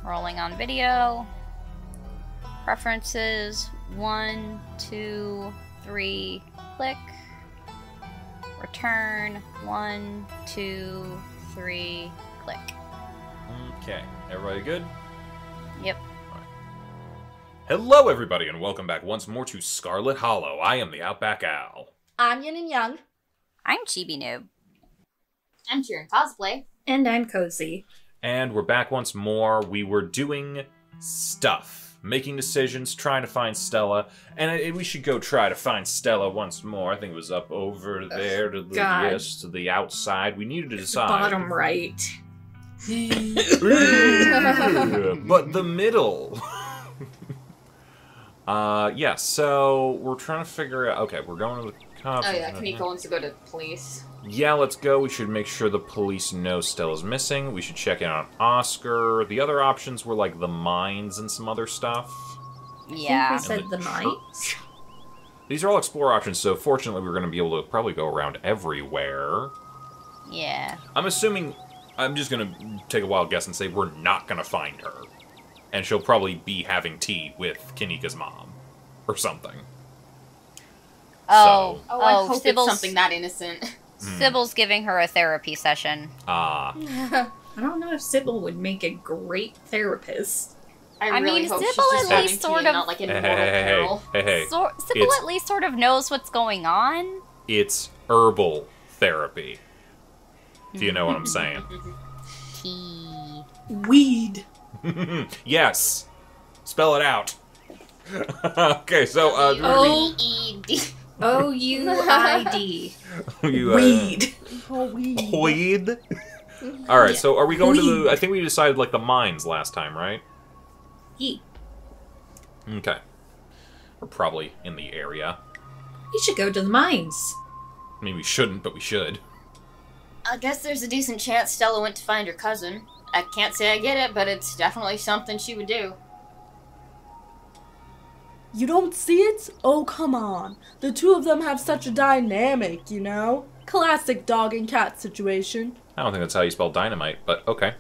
Rolling on video. Preferences. 1, 2, 3. Click. Return. 1, 2, 3. Click. Okay. Everybody good? Yep. Right. Hello, everybody, and welcome back once more to Scarlet Hollow. I am TheOutbackAl. I'm Yin&Jung. I'm Chibi Noob. I'm CheerandCosplay. And I'm Kozi. And we're back once more. We were doing stuff. Making decisions, trying to find Stella. And we should go try to find Stella once more. I think it was up over there to the, yes, to the outside. We needed to decide. Bottom right. But the middle. Yeah, so we're trying to figure out... Okay, we're going to the cops. Oh yeah, Kamiko wants to go to police. Yeah, let's go. We should make sure the police know Stella's missing. We should check in on Oscar. The other options were like the mines and some other stuff. Yeah. I think we said the mines. These are all explore options, so fortunately we're going to be able to probably go around everywhere. Yeah. I'm assuming... I'm just going to take a wild guess and say we're not going to find her. And she'll probably be having tea with Kanika's mom. Or something. Oh, So, I hope Sybil's, it's something that innocent. Sybil's giving her a therapy session. I don't know if Sybil would make a great therapist. I really mean, hope Sybil she's just at having least tea sort and of- not like in mortal peril. Hey. Sybil It's- at least sort of knows what's going on. It's herbal therapy. If you know what I'm saying. Tea. Weed. Yes! Spell it out. Okay, so, O-E-D. O-U-I-D. you, Weed. Weed? Alright, so are we going to the... I think we decided, like, the mines last time, right? Ye. Okay. We're probably in the area. We should go to the mines. I mean, we shouldn't, but we should. I guess there's a decent chance Stella went to find her cousin. I can't say I get it, but it's definitely something she would do. You don't see it? Oh, come on. The two of them have such a dynamic, you know? Classic dog and cat situation. I don't think that's how you spell dynamite, but okay.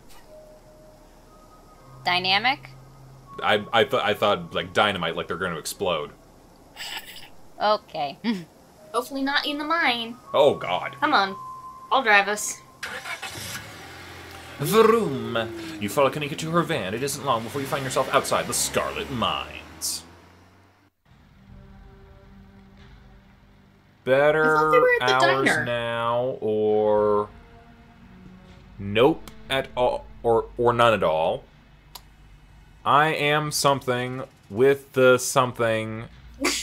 Dynamic? I thought, like, dynamite, like they're going to explode. Okay. Hopefully not in the mine. Oh, God. Come on. I'll drive us. Vroom! You follow Kanika to her van. It isn't long before you find yourself outside the Scarlet Mines. Better I thought they were at the hours diner. now, or nope at all, or none at all. I am something with the something.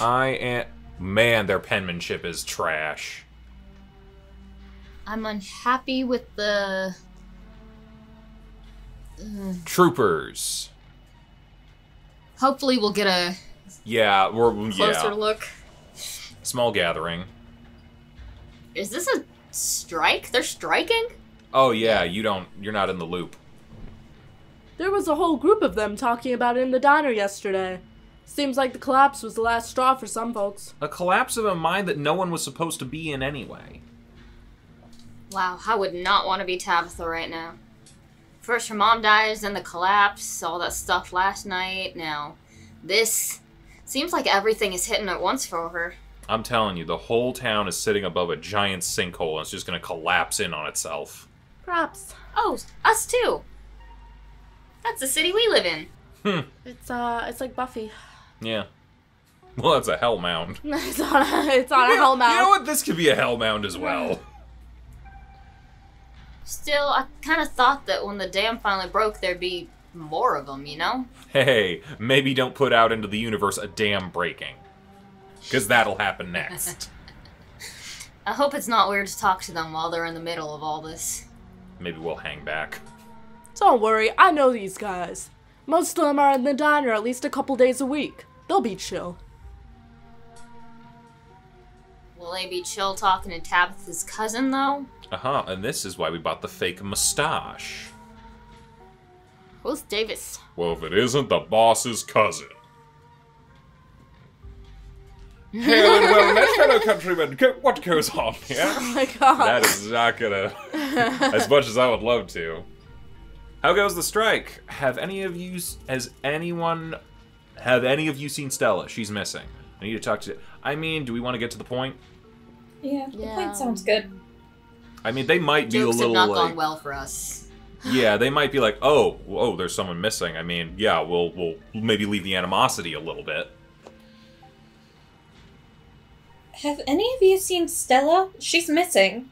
I am. Man, their penmanship is trash. I'm unhappy with the... Troopers. Hopefully we'll get a Yeah, we're closer look. Small gathering. Is this a strike? They're striking? Oh yeah, you're not in the loop. There was a whole group of them talking about it in the diner yesterday. Seems like the collapse was the last straw for some folks. A collapse of a mine that no one was supposed to be in anyway. Wow, I would not want to be Tabitha right now. First her mom dies, then the collapse, all that stuff last night. Now, this seems like everything is hitting at once for her. I'm telling you, the whole town is sitting above a giant sinkhole and it's just gonna collapse in on itself. Props. Oh, us too. That's the city we live in. It's like Buffy. Yeah. Well, that's a hell mound. it's on a hell mound. You know what? This could be a hell mound as well. Still, I kind of thought that when the dam finally broke, there'd be more of them, you know? Hey, maybe don't put out into the universe a dam breaking. Because that'll happen next. I hope it's not weird to talk to them while they're in the middle of all this. Maybe we'll hang back. Don't worry, I know these guys. Most of them are in the diner at least a couple days a week. They'll be chill. Will they be chill talking to Tabitha's cousin, though? Uh-huh, and this is why we bought the fake mustache. Who's Davis? Well, if it isn't the boss's cousin. Hail and well met, fellow countrymen. What goes on here? Oh my god. That is not gonna... as much as I would love to. How goes the strike? Have any of you seen Stella? She's missing. I need to talk to... I mean, do we want to get to the point? Yeah, the point sounds good. I mean, they might be a Jokes little, have not like... gone well for us. Yeah, they might be like, oh, there's someone missing. I mean, yeah, we'll maybe leave the animosity a little bit. Have any of you seen Stella? She's missing.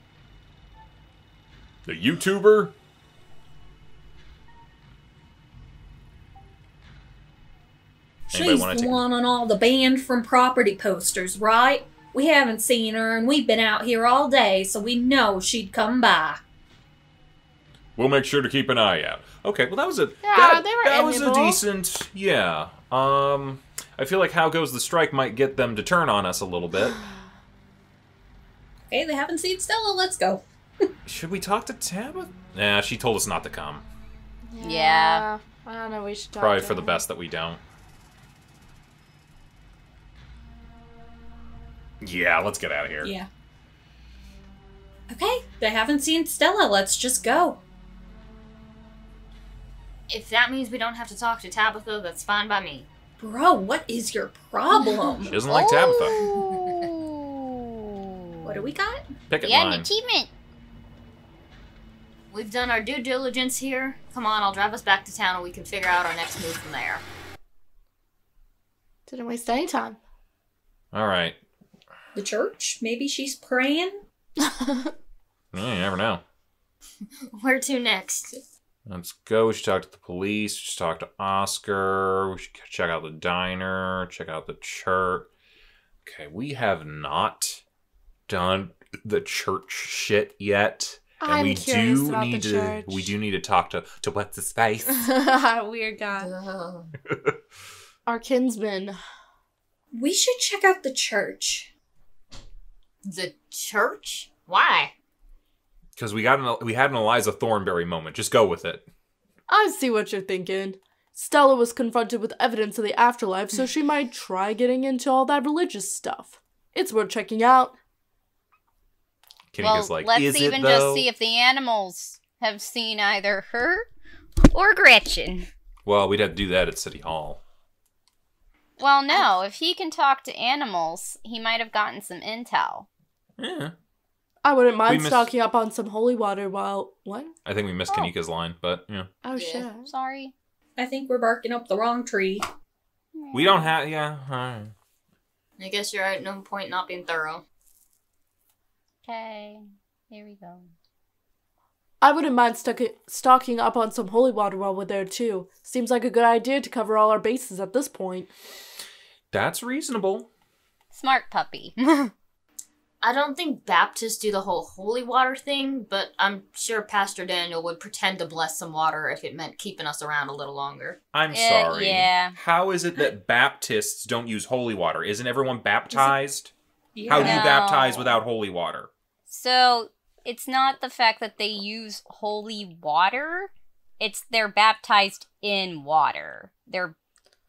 The YouTuber? Anybody She's wanna the take- one on all the banned from property posters, right? We haven't seen her, and we've been out here all day, so we know she'd come by. We'll make sure to keep an eye out. Okay, well that was a they were was a amiable. decent, yeah. I feel like How Goes the Strike might get them to turn on us a little bit. Okay, they haven't seen Stella, let's go. Should we talk to Tabitha? Nah, she told us not to come. Yeah. I don't know, we should talk Probably to for the her. best that we don't. Yeah, let's get out of here. Yeah. Okay, they haven't seen Stella, let's just go. If that means we don't have to talk to Tabitha, that's fine by me. Bro, what is your problem? She doesn't like Tabitha. What do we got? Picket Yeah, an line. achievement. We've done our due diligence here. Come on, I'll drive us back to town and we can figure out our next move from there. Didn't waste any time. Alright. The church? Maybe she's praying? Yeah, you never know. Where to next? Let's go. We should talk to the police. We should talk to Oscar. We should check out the diner. Check out the church. Okay, we have not done the church shit yet. And I'm we curious do about need the to church. we do need to talk to what's his face. Weird guy. Ugh. Our kinsman. We should check out the church. The church? Why? Because we had an Eliza Thornberry moment. Just go with it. I see what you're thinking. Stella was confronted with evidence of the afterlife, so she might try getting into all that religious stuff. It's worth checking out. Kanika's like, let's is even it though? just see if the animals have seen either her or Gretchen. Well, we'd have to do that at City Hall. Well, no. If he can talk to animals, he might have gotten some intel. Yeah. I wouldn't mind missed- stocking up on some holy water while... What? I think we missed Kanika's line, but yeah. Oh, Yeah. shit. Sorry. I think we're barking up the wrong tree. We don't have, yeah. Alright. I guess you're at no point not being thorough. Okay. Here we go. I wouldn't mind stocking up on some holy water while we're there, too. Seems like a good idea to cover all our bases at this point. That's reasonable. Smart puppy. I don't think Baptists do the whole holy water thing, but I'm sure Pastor Daniel would pretend to bless some water if it meant keeping us around a little longer. I'm sorry. yeah. How is it that Baptists don't use holy water? Isn't everyone baptized? Yeah. How do you No. baptize without holy water? So, it's not the fact that they use holy water. It's they're baptized in water. They're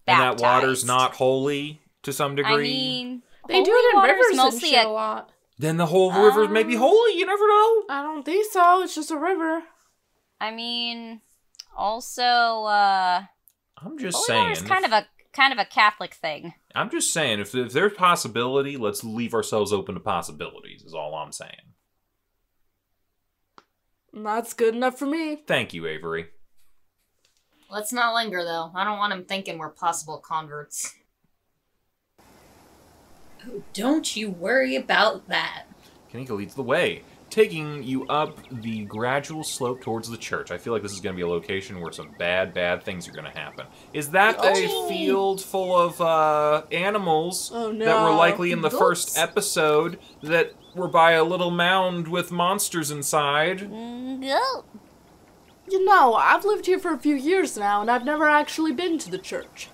baptized. And that water's not holy to some degree? I mean, They do holy it in water's rivers and mostly shit a lot. Then the whole river may be holy, you never know. I don't think so. It's just a river. I mean, also, I'm just holy saying. water's kind of a Catholic thing. I'm just saying, if there's possibility, let's leave ourselves open to possibilities, is all I'm saying. That's good enough for me. Thank you, Avery. Let's not linger, though. I don't want him thinking we're possible converts. Oh, don't you worry about that. Kanika leads the way, taking you up the gradual slope towards the church. I feel like this is going to be a location where some bad things are going to happen. Is that a field full of animals Oh, no. that were likely in the Goats. first episode that were by a little mound with monsters inside? Go. You know, I've lived here for a few years now, and I've never actually been to the church.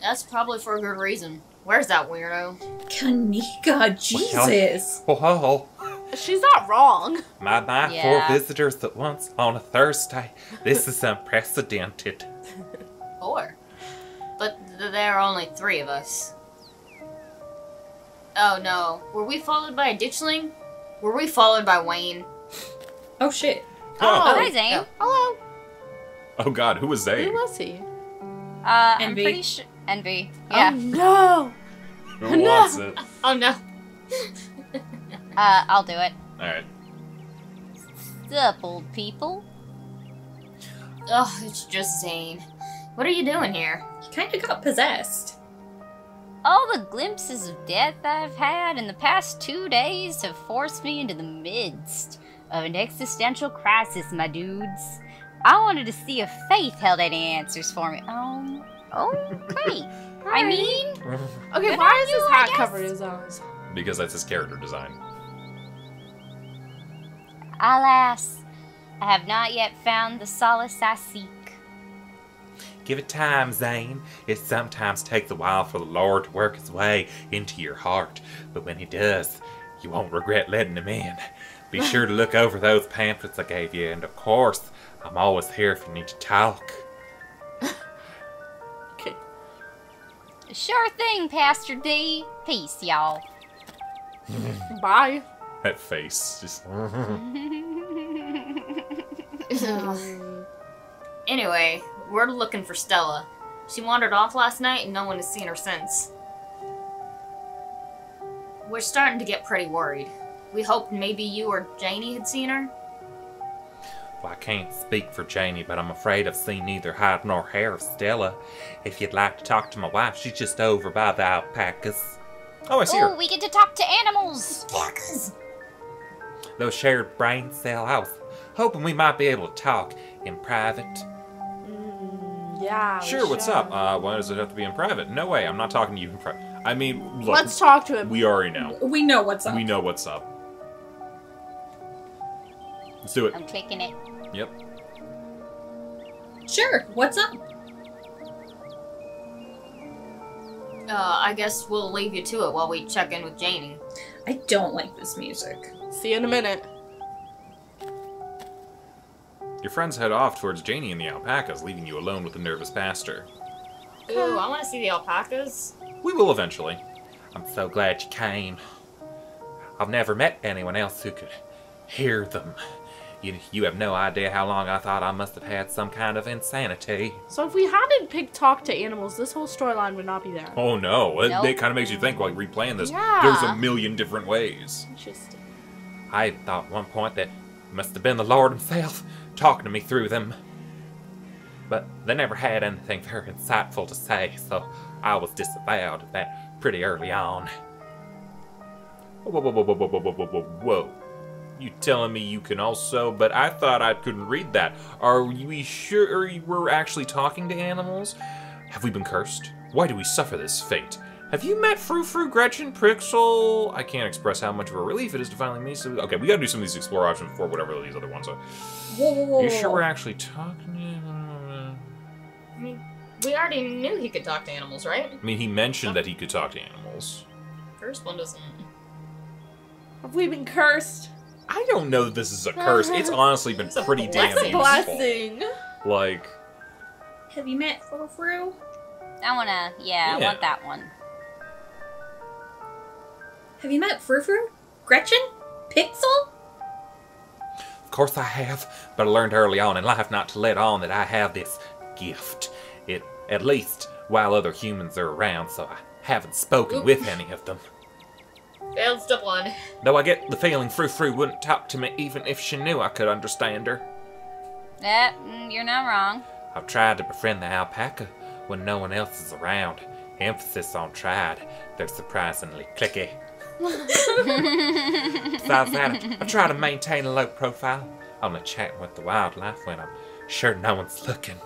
That's probably for a good reason. Where's that weirdo? Kanika, Jesus. Oh, She's not wrong. my Yeah. 4 visitors at once on a Thursday. This is unprecedented. 4. But there are only 3 of us. Oh no. Were we followed by a ditchling? Were we followed by Wayne? Oh shit. Oh, hi, Zane. Hello. Oh God, who was Zane? Who was he? I'm Envy. pretty sure. Envy. Yeah. Oh, no. Who No. wants it? Oh no. I'll do it. Alright. Sup, old people? Ugh, it's just Zane. What are you doing here? He kind of got possessed. All the glimpses of death I've had in the past 2 days have forced me into the midst of an existential crisis, my dudes. I wanted to see if Faith held any answers for me. Okay. I mean, Okay, Good why on is you, his I hat guess. covering his eyes? Because that's his character design. alas, I have not yet found the solace I seek. Give it time, Zane. It sometimes takes a while for the Lord to work his way into your heart, but when he does, you won't regret letting him in. Be sure to look over those pamphlets I gave you, and of course, I'm always here if you need to talk. Okay. Sure thing, Pastor D. Peace, y'all. Bye. That face, just... Anyway, we're looking for Stella. She wandered off last night and no one has seen her since. We're starting to get pretty worried. We hoped maybe you or Janie had seen her. Well, I can't speak for Janie, but I'm afraid I've seen neither hide nor hair of Stella. If you'd like to talk to my wife, she's just over by the alpacas. Oh, I see Ooh, her. we get to talk to animals. Those shared brain cell. I was hoping we might be able to talk in private. Yeah. Sure, what's up? Why does it have to be in private? No way, I'm not talking to you in private. I mean, look, Let's talk to him. we already know. We know what's up. We know what's up. Let's do it. I'm clicking it. Yep. Sure, what's up? I guess we'll leave you to it while we check in with Janie. I don't like this music. See you in a minute. Your friends head off towards Janie and the alpacas, leaving you alone with the nervous pastor. Ooh, I want to see the alpacas. We will eventually. I'm so glad you came. I've never met anyone else who could hear them. You have no idea how long I thought I must have had some kind of insanity. So if we hadn't picked talk to animals, this whole storyline would not be there. Oh no, Nope. it kind of makes you think, like, replaying this, Yeah. there's a million different ways. Interesting. I thought at one point that it must have been the Lord himself talking to me through them. But they never had anything very insightful to say, so I was disavowed of that pretty early on. Whoa, whoa, whoa, whoa, whoa, whoa, whoa, whoa, whoa. You telling me you can also, but I thought I couldn't read that. Are we sure we're actually talking to animals? Have we been cursed? Why do we suffer this fate? Have you met Frou-Frou, Gretchen, Prixel? I can't express how much of a relief it is to finally meet some... Okay, we gotta do some of these explore options before whatever these other ones are. Whoa, whoa, whoa. You sure we're actually talking to... I mean, we already knew he could talk to animals, right? I mean, he mentioned that he could talk to animals. First one doesn't. Have we been cursed? I don't know that this is a curse. It's honestly been a pretty damn It's a useful. blessing. Like, Have you met Frou-Frou? I wanna, yeah, I Yeah. want that one. Have you met Frou-Frou? Gretchen? Pixel? of course I have, but I learned early on in life not to let on that I have this gift. At least while other humans are around, so I haven't spoken Oop. with any of them. Failed step one. Though I get the feeling Frou-Frou wouldn't talk to me even if she knew I could understand her. You're not wrong. I've tried to befriend the alpaca when no one else is around. Emphasis on tried. They're surprisingly clicky. Besides that, I try to maintain a low profile, only chatting with the wildlife when I'm sure no one's looking.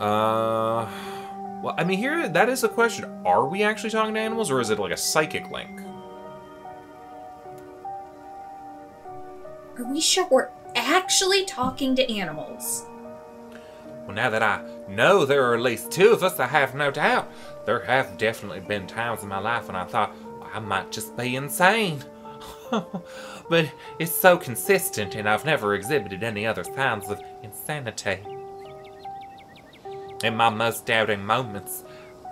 Well, I mean, here, that is the question. Are we actually talking to animals, or is it like a psychic link? Are we sure we're actually talking to animals? Well, now that I know there are at least two of us, I have no doubt. There have definitely been times in my life when I thought, well, I might just be insane. But it's so consistent, and I've never exhibited any other signs of insanity. In my most doubting moments,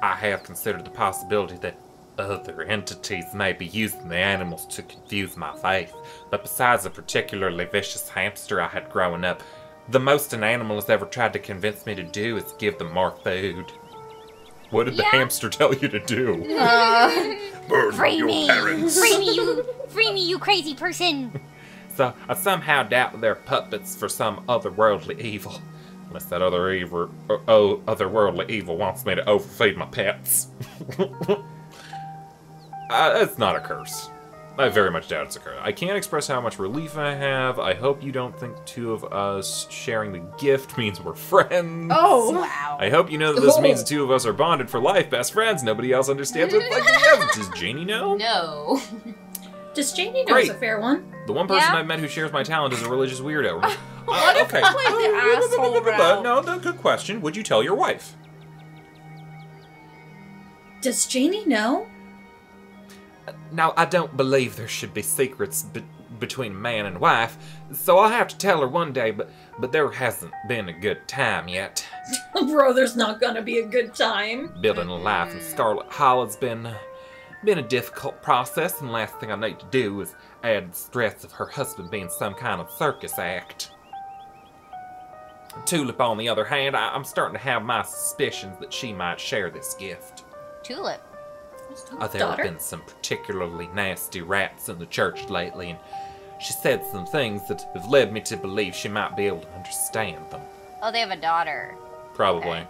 I have considered the possibility that Other entities may be using the animals to confuse my faith, but besides a particularly vicious hamster I had growing up, the most an animal has ever tried to convince me to do is give them more food. What did the hamster tell you to do? Burn Free your me! parents. Free me, you crazy person! So I somehow doubt they're puppets for some otherworldly evil. Unless that otherworldly evil wants me to overfeed my pets. It's not a curse. I very much doubt it's a curse. I can't express how much relief I have. I hope you don't think the two of us sharing the gift means we're friends. Oh, Wow. I hope you know that this means the two of us are bonded for life, best friends. Nobody else understands it like this. Does Janie know? No. Does Janie know Great. a fair one? The one person Yeah. I've met who shares my talent is a religious weirdo. What if we played the asshole route? No, good question. Would you tell your wife? Does Janie know? Now, I don't believe there should be secrets between man and wife, so I'll have to tell her one day, but there hasn't been a good time yet. Bro, there's not gonna be a good time. Building a life in Scarlet Hall has been a difficult process, and the last thing I need to do is add the stress of her husband being some kind of circus act. Tulip, on the other hand, I'm starting to have my suspicions that she might share this gift. Tulip. There have been some particularly nasty rats in the church lately, and she said some things that have led me to believe she might be able to understand them. Oh, they have a daughter. Probably. Okay.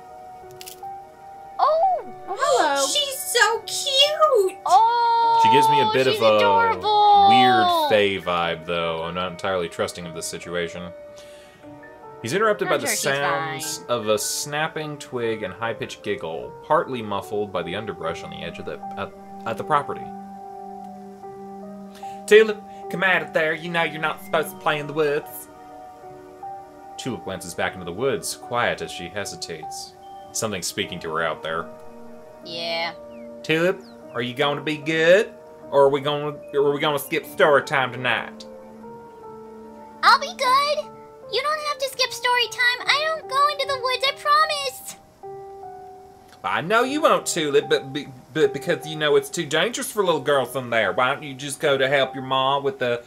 Oh! Hello. She's so cute! Oh! She gives me a bit she's of a adorable. weird fae vibe, though. I'm not entirely trusting of this situation. He's interrupted by I'm the sure she's sounds fine. of a snapping twig and high-pitched giggle, partly muffled by the underbrush on the edge of at the property. Tulip, come out of there. You know you're not supposed to play in the woods. Tulip glances back into the woods, quiet as she hesitates. Something's speaking to her out there. Yeah. Tulip, are you going to be good, or are we going to skip story time tonight? I'll be good. You don't have to skip story time. I don't go into the woods, I promise. I know you won't, Tulip, but because you know it's too dangerous for little girls in there. Why don't you just go to help your mama with the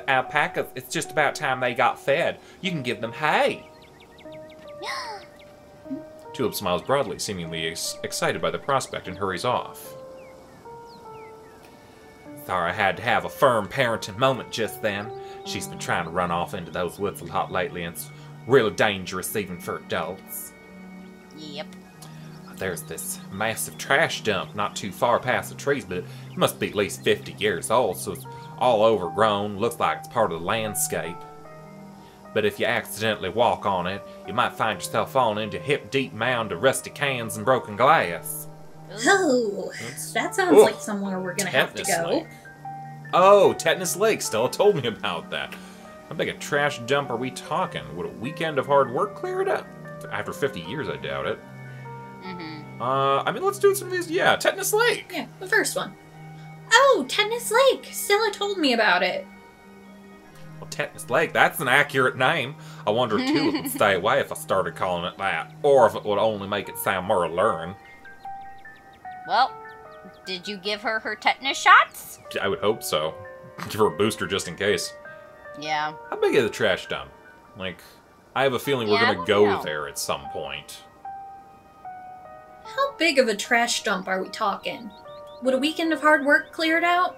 alpacas? It's just about time they got fed. You can give them hay. Tulip smiles broadly, seemingly excited by the prospect, and hurries off. Sorry I had to have a firm parenting moment just then. She's been trying to run off into those woods a lot lately, and it's really dangerous even for adults. Yep. There's this massive trash dump not too far past the trees, but it must be at least 50 years old, so it's all overgrown, looks like it's part of the landscape. But if you accidentally walk on it, you might find yourself falling into a hip-deep mound of rusty cans and broken glass. Oh, that sounds like somewhere we're gonna have to Tetanus go. Lake. Oh, Tetanus Lake. Stella told me about that. How big a trash dump are we talking? Would a weekend of hard work clear it up? After 50 years, I doubt it. I mean, let's do some of these. Yeah, Tetanus Lake. Yeah, the first one. Oh, Tetanus Lake! Stella told me about it. Well, Tetanus Lake, that's an accurate name. I wonder if Tulip would stay away if I started calling it that, or if it would only make it sound more alluring. Well, did you give her tetanus shots? I would hope so. Give her a booster just in case. Yeah. How big is the trash dump? Like, I have a feeling we're Yeah, I gonna don't go know. there at some point. How big of a trash dump are we talking? Would a weekend of hard work clear it out?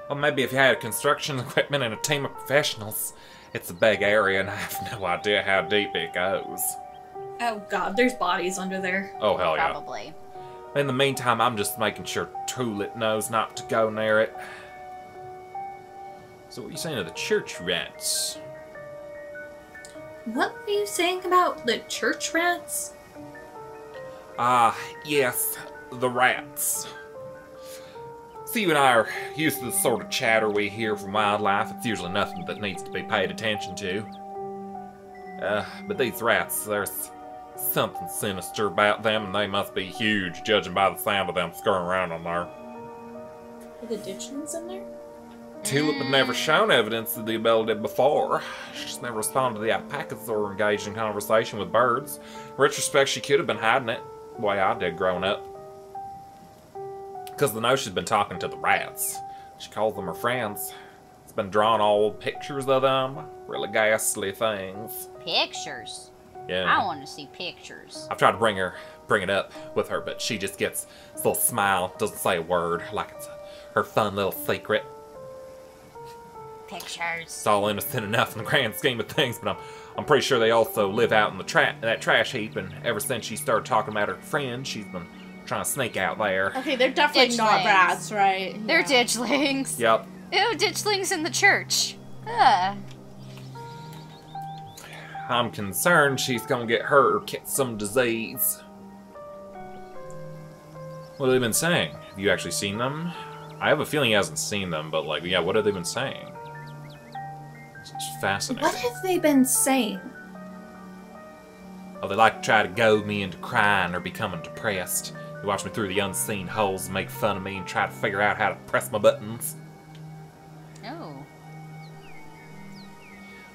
Well, maybe if you had construction equipment and a team of professionals. It's a big area, and I have no idea how deep it goes. Oh god, there's bodies under there. Oh, hell yeah. Probably. In the meantime, I'm just making sure Tulip knows not to go near it. So what are you saying to the church rats? What were you saying about the church rats? Yes, the rats. So you and I are used to the sort of chatter we hear from wildlife. It's usually nothing that needs to be paid attention to. But these rats, there's something sinister about them, and they must be huge, judging by the sound of them scurrying around on there. Are the ditchlings in there? Tulip had never shown evidence of the ability before. She's never responded to the alpacas or engaged in conversation with birds. In retrospect, she could have been hiding it, the way I did growing up. Because I know she's been talking to the rats. She calls them her friends. It's been drawing old pictures of them. Really ghastly things. Pictures? Yeah. I want to see pictures. I've tried to bring it up with her, but she just gets this little smile, doesn't say a word, like it's her fun little secret. Pictures. It's all innocent enough in the grand scheme of things, but I'm pretty sure they also live out in that trash heap, and ever since she started talking about her friend, she's been trying to sneak out there. Okay, they're definitely not Ditchlings. rats, right? They're Yeah. ditchlings. Yep. Ew, ditchlings in the church. Ugh. I'm concerned she's gonna get hurt or get some disease. What have they been saying? Have you actually seen them? I have a feeling he hasn't seen them, but like, yeah, what have they been saying? It's fascinating. What have they been saying? Oh, they like to try to goad me into crying or becoming depressed. They watch me through the unseen holes and make fun of me and try to figure out how to press my buttons. Oh.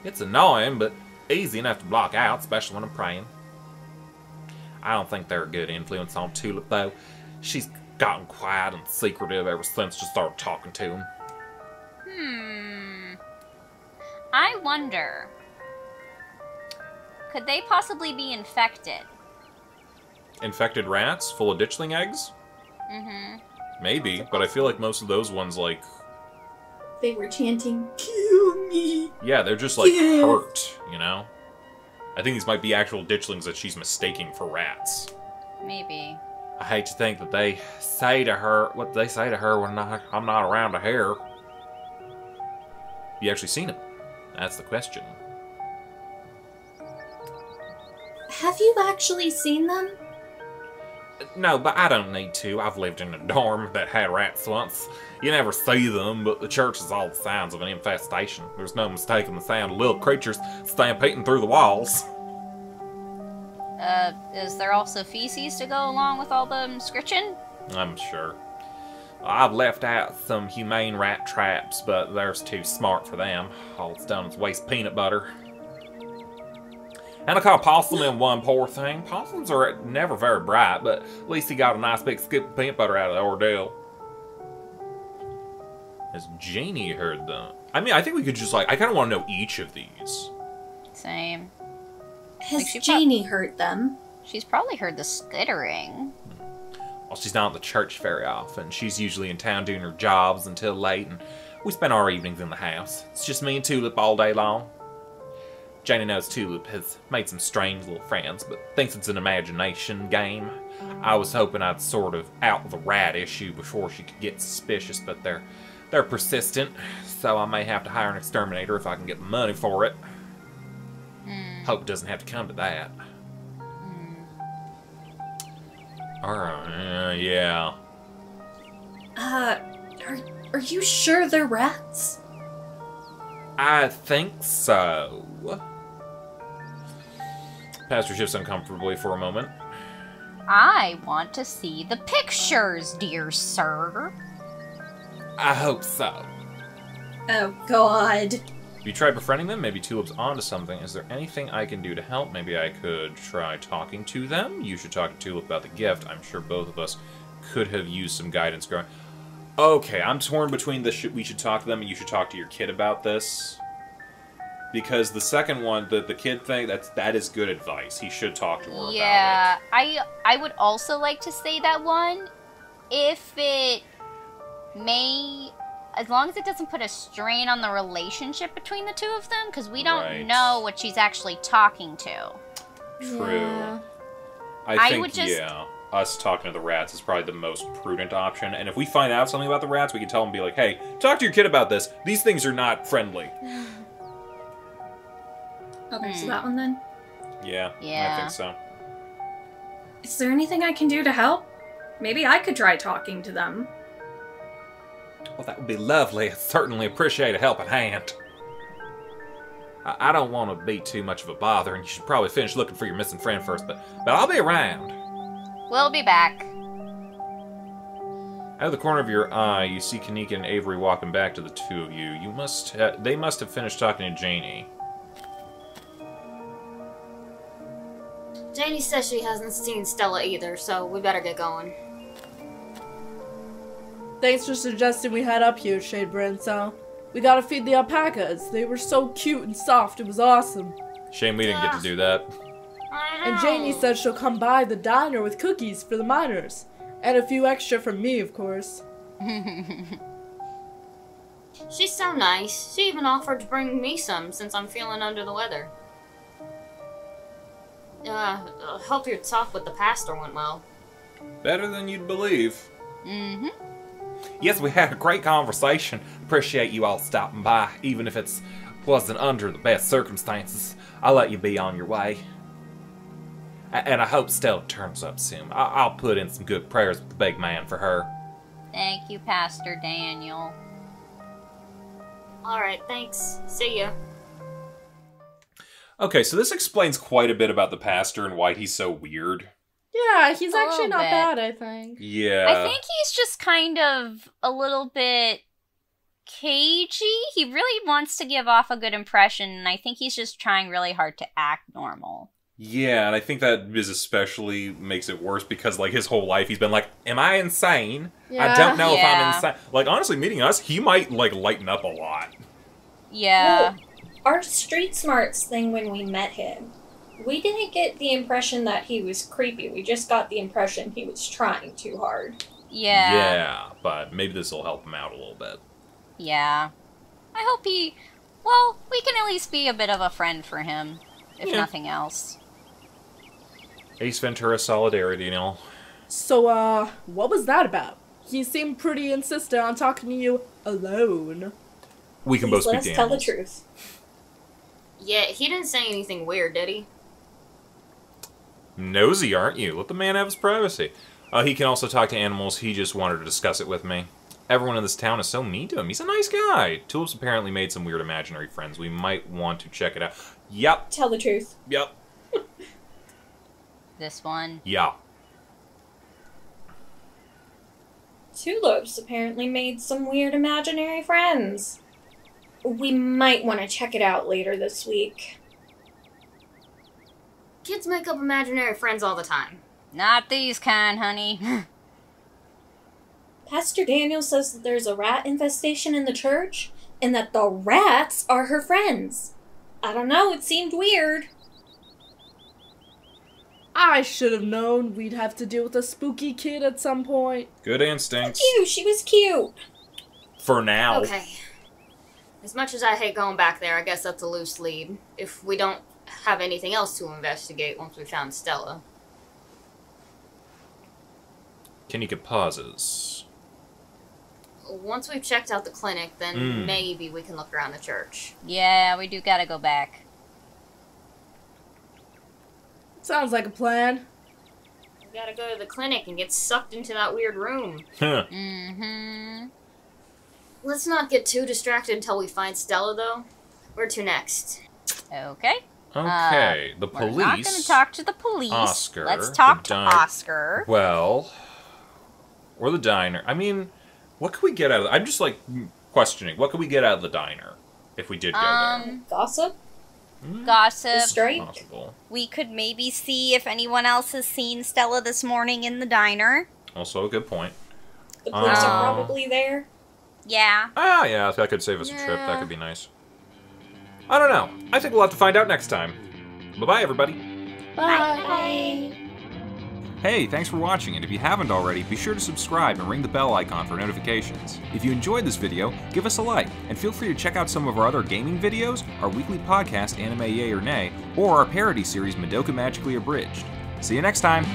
It's annoying, but easy enough to block out, especially when I'm praying. I don't think they're a good influence on Tulip, though. She's gotten quiet and secretive ever since she started talking to him. I wonder, could they possibly be infected? Infected rats full of ditchling eggs? Maybe, but I feel like most of those ones, like... They were chanting, "Kill me!" Yeah, they're just, like, Yeah. hurt, you know? I think these might be actual ditchlings that she's mistaking for rats. Maybe. I hate to think that they say to her... What they say to her when I'm not around to hear. You actually seen them? That's the question. Have you actually seen them? No, but I don't need to. I've lived in a dorm that had rats once. You never see them, but the church is all the signs of an infestation. There's no mistaking the sound of little creatures stampeding through the walls. Is there also feces to go along with all the scritching? I'm sure. I've left out some humane rat traps, but theirs too smart for them. All it's done is waste peanut butter. And I caught a possum in one, poor thing. Possums are never very bright, but at least he got a nice big scoop of peanut butter out of the ordeal. Has Janie heard them? I mean, I think we could just, like, I kind of want to know each of these. Same. Has she Janie heard them? She's probably heard the skittering. Well, she's not at the church very often. She's usually in town doing her jobs until late, and we spend our evenings in the house. It's just me and Tulip all day long. Janie knows Tulip has made some strange little friends, but thinks it's an imagination game. I was hoping I'd sort of out the rat issue before she could get suspicious, but they're persistent, so I may have to hire an exterminator if I can get the money for it. Hope it doesn't have to come to that. Alright, yeah. Are you sure they're rats? I think so. Pastor shifts uncomfortably for a moment. I want to see the pictures, dear sir. I hope so. Oh, God. Have you tried befriending them? Maybe Tulip's onto something. Is there anything I can do to help? Maybe I could try talking to them? You should talk to Tulip about the gift. I'm sure both of us could have used some guidance growing. Okay, I'm torn between the we should talk to them and you should talk to your kid about this. Because the second one, the kid thing, that is good advice. He should talk to her about it. I would also like to say that one, if it may, as long as it doesn't put a strain on the relationship between the two of them, because we don't know what she's actually talking to. True. Yeah. I think, would just... yeah, us talking to the rats is probably the most prudent option. And if we find out something about the rats, we can tell them, be like, hey, talk to your kid about this. These things are not friendly. Okay, so that one then? Yeah, Yeah. I think so. Is there anything I can do to help? Maybe I could try talking to them. Well, that would be lovely. I certainly appreciate a helping hand. I don't want to be too much of a bother, and you should probably finish looking for your missing friend first, but I'll be around. We'll be back. Out of the corner of your eye, you see Kanika and Avery walking back to the two of you. They must have finished talking to Janie. Janie says she hasn't seen Stella either, so we better get going. Thanks for suggesting we head up here, Shade Bransell. We gotta feed the alpacas. They were so cute and soft, it was awesome. Shame we didn't get to do that. And Janie said she'll come by the diner with cookies for the miners. And a few extra from me, of course. She's so nice. She even offered to bring me some since I'm feeling under the weather. Hope your talk with the pastor went well. Better than you'd believe. Mm-hmm. Yes, we had a great conversation. Appreciate you all stopping by, even if it wasn't under the best circumstances. I'll let you be on your way. And I hope Stella turns up soon. I'll put in some good prayers with the big man for her. Thank you, Pastor Daniel. Alright, thanks. See ya. Okay, so this explains quite a bit about the pastor and why he's so weird. Yeah, he's A actually little not bit. bad, I think. Yeah. I think he's just kind of a little bit cagey. He really wants to give off a good impression, and I think he's just trying really hard to act normal. Yeah, and I think that is especially makes it worse because, like, his whole life he's been like, am I insane? Yeah. I don't know if Yeah. I'm insane. Like, honestly, meeting us, he might, like, lighten up a lot. Yeah. Well, our street smarts thing when we met him, we didn't get the impression that he was creepy. We just got the impression he was trying too hard. Yeah. Yeah, but maybe this will help him out a little bit. Yeah. I hope well, we can at least be a bit of a friend for him, if Yeah. nothing else. Ace Ventura solidarity, you know. So, what was that about? He seemed pretty insistent on talking to you alone. We can Please both let speak us to tell the animals. truth. Yeah, he didn't say anything weird, did he? Nosy, aren't you? Let the man have his privacy. He can also talk to animals. He just wanted to discuss it with me. Everyone in this town is so mean to him. He's a nice guy. Tulips apparently made some weird imaginary friends. We might want to check it out. Yep. Tell the truth. Yep. This one. Yeah. Tulips apparently made some weird imaginary friends. We might want to check it out later this week. Kids make up imaginary friends all the time. Not these kind, honey. Pastor Daniel says that there's a rat infestation in the church, and that the rats are her friends. I don't know, it seemed weird. I should have known we'd have to deal with a spooky kid at some point. Good instincts. Cute, she was cute. For now. Okay. As much as I hate going back there, I guess that's a loose lead. If we don't have anything else to investigate once we found Stella. Kanika pauses. Once we've checked out the clinic, then maybe we can look around the church. Yeah, we do gotta go back. Sounds like a plan. We gotta go to the clinic and get sucked into that weird room. Huh. Mm-hmm. Let's not get too distracted until we find Stella, though. Where to next? Okay. Okay. The police. We're not gonna talk to the police. Oscar, Let's talk the to diner. Oscar. Well, or the diner. I mean, what could we get out of I'm just, like, questioning. What could we get out of the diner if we did go there? Gossip? Gossip. Straight? Possible. We could maybe see if anyone else has seen Stella this morning in the diner. Also a good point. The police are Um, probably there. Yeah. Ah, yeah, that could save us a trip. That could be nice. I don't know. I think we'll have to find out next time. Bye-bye, everybody. Bye. Hey, thanks for watching, and if you haven't already, be sure to subscribe and ring the bell icon for notifications. If you enjoyed this video, give us a like, and feel free to check out some of our other gaming videos, our weekly podcast, Anime Yay or Nay, or our parody series, Madoka Magically Abridged. See you next time!